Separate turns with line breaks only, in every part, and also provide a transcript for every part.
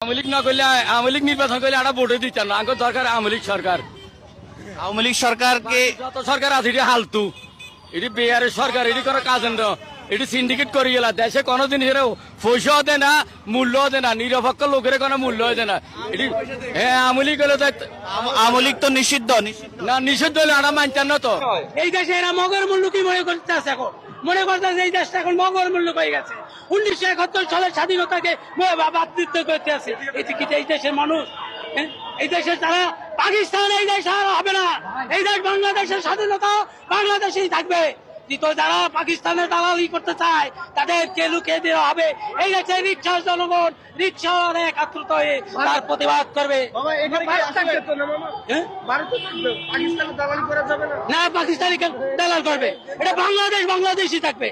আওয়ামী লীগ না করলে আওয়ামী লীগ নির্বাচন করলে একটা ভোটে দিচ্ছেন না আঙ্গ দরকার আওয়ামী লীগ সরকার।
আওয়ামী লীগ সরকারকে
যত সরকার আছে এটি হালতু, এটি বেয়ারের সরকার, এটি কোনো কাজ না, এটি সিন্ডিকেট করে গেলা। দেশে কোনো জিনিসের পয়সাও দেয় না, মূল্যও দেয় না, নিরপেক্ষ লোকের কোনো মূল্য দেয় না। এটি হ্যাঁ আওয়ামী লীগ হলে
আওয়ামী লীগ তো নিষিদ্ধ
না, নিষিদ্ধ হলে আমরা মানতেন না তো।
এই দেশে এরা মগর মূল্য কি মনে করতেছে এখন? মনে করতেছে এই দেশটা এখন মগর মূল্য হয়ে গেছে। 1971 সালের স্বাধীনতাকে বাতিল করতে আছে এই দেশের মানুষ। এই দেশে তারা পাকিস্তান, এই দেশ আর হবে না। এই দেশ বাংলাদেশের স্বাধীনতা বাংলাদেশেই থাকবে। তো যারা পাকিস্তানের দালালি করতে চায় তাদেরকে লুকিয়ে দেওয়া হবে। এই দেশে রিক্সার জনগণ রিক্সার একাত্রিত হয়ে তার প্রতিবাদ করবে। না, পাকিস্তানি দালাল করবে, এটা বাংলাদেশই থাকবে।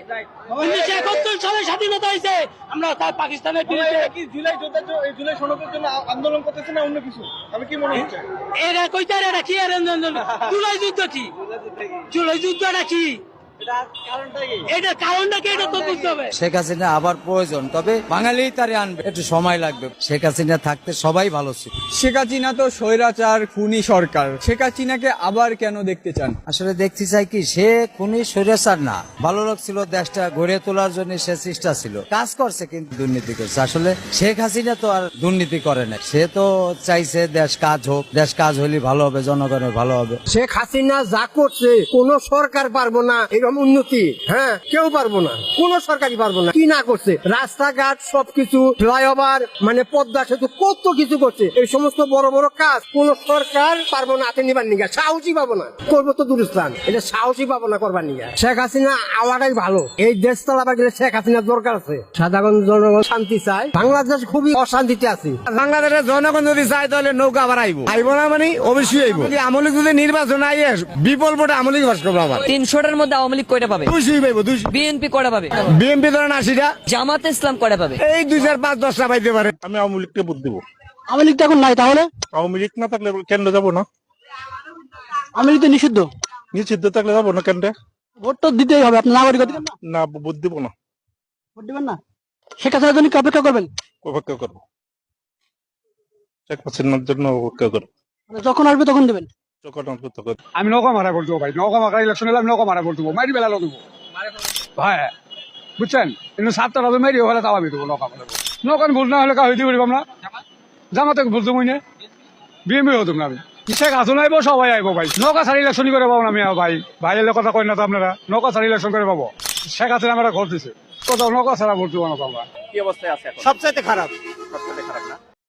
1971 সালে স্বাধীনতা হয়েছে, আমরা তার পাকিস্তানের বিরুদ্ধে
জুলাই সনদের জন্য আন্দোলন করতেছে না অন্য কিছু? আমি কি মনে হচ্ছে
এরা কইতে এটা কি জুলাই যুদ্ধ কি? জুলাই যুদ্ধটা কি? এটা কারণটা কি? এটা তো বুঝতে হবে।
শেখ হাসিনা আবার প্রয়োজন, তবে বাঙালি তারে আনবে, একটু সময় লাগবে। শেখ হাসিনা থাকতে সবাই ভালো ছিল।
শেখ হাসিনা তো স্বৈরাচার খুনি সরকার, শেখ হাসিনাকে আবার কেন দেখতে চান?
আসলে দেখতে চাই কি, সে খুনি স্বৈরাচার না, ভালো লোক ছিল, দেশটা গড়ে তোলার জন্য সে চেষ্টা ছিল, কাজ করছে, কিন্তু দুর্নীতি করছে। আসলে শেখ হাসিনা তো আর দুর্নীতি করে না, সে তো চাইছে দেশ কাজ হোক, দেশ কাজ হলে ভালো হবে, জনগণের ভালো হবে।
শেখ হাসিনা যা করছে কোন সরকার পারবো না এরকম উন্নতি, হ্যাঁ কেউ পারবো না, কোন সরকারই পারবো না। কি না করছে, রাস্তাঘাট সবকিছু, ফ্লাইওভার, মানে পদ্মা সেতু, কত কিছু করছে। এই সমস্ত বড় বড় কাজ কোন সরকার পারবো না হাতে নিবার নিগা, সাহসী পাবো না। করবো তো দুরস্থান, এটা সাহসী পাবো না করবার নিগা। শেখ হাসিনা আওয়াটাই ভালো, এই দেশ চালাবার গেলে শেখ হাসিনার দরকার আছে। সাধারণ জনগণ শান্তি চায়, বাংলাদেশ খুবই অশান্তিতে আছে।
বাংলাদেশের জনগণ যদি চায় তাহলে নৌকা আবার আইব না, মানে অবশ্যই আইব। আমলিক যদি নির্বাচন আইয়ে বিপুল ভোটে আমলিক বাস করবো। আবার
300টার মধ্যে আওয়ামী লীগ কয়টা পাবে?
200 পাইব।
বিএনপি কয়টা পাবে?
বিএনপি ধরেন 80টা,
জামাতে ইসলাম কয়টা পাবে?
এই 2 4 5 10টা পাইতে পারে।
আমি আওয়ামী লীগকে ভোট দিব।
আওয়ামী লীগ এখন নাই, তাহলে
আওয়ামী লীগ না থাকলে কেন্দ্রে যাবো না?
আওয়ামী লীগ তো নিষিদ্ধ।
নিষিদ্ধ থাকলে যাবো না কেন্দ্রে?
ভোট তো দিতেই হবে, আপনার নাগরিকতা
না, ভোট দিব না।
ভোট দিবেন না? শেখ হাসিনার জন্য কি অপেক্ষা করবেন?
অপেক্ষা করবো, শেখ হাসিনার জন্য অপেক্ষা করবো।
যখন আসবে তখন দেবেন?
যখন আসবে তখন।
আমি নৌকা মারা করতে ভাই, নৌকা মারা ইলেকশন এলাম, নৌকা মারা করতে মারি বেলা দেবো ভাই, বুঝছেন? কিন্তু 7টা হবে মারি হলে তাও আমি দেবো নৌকা মারা। নৌকা ভুল না হলে কা হইতে পারিব আমরা, জামাতে ভুল তো মনে বিএমপি হতাম না আমি। শেখ হাসিনা আইবো, সবাই আইবো ভাই। নৌকা ছাড়ি ইলেকশন করে পাবো না আমি ভাই, ভাই এলে কথা কই না তো আপনারা। নৌকা ছাড়ি ইলেকশন করে পাবো। শেখ হাসিনা আমরা ঘর দিছে, কোথাও নৌকা ছাড়া ভোট দেবো না আমরা।
কি অবস্থায় আছে এখন?
সবচাইতে খারাপ।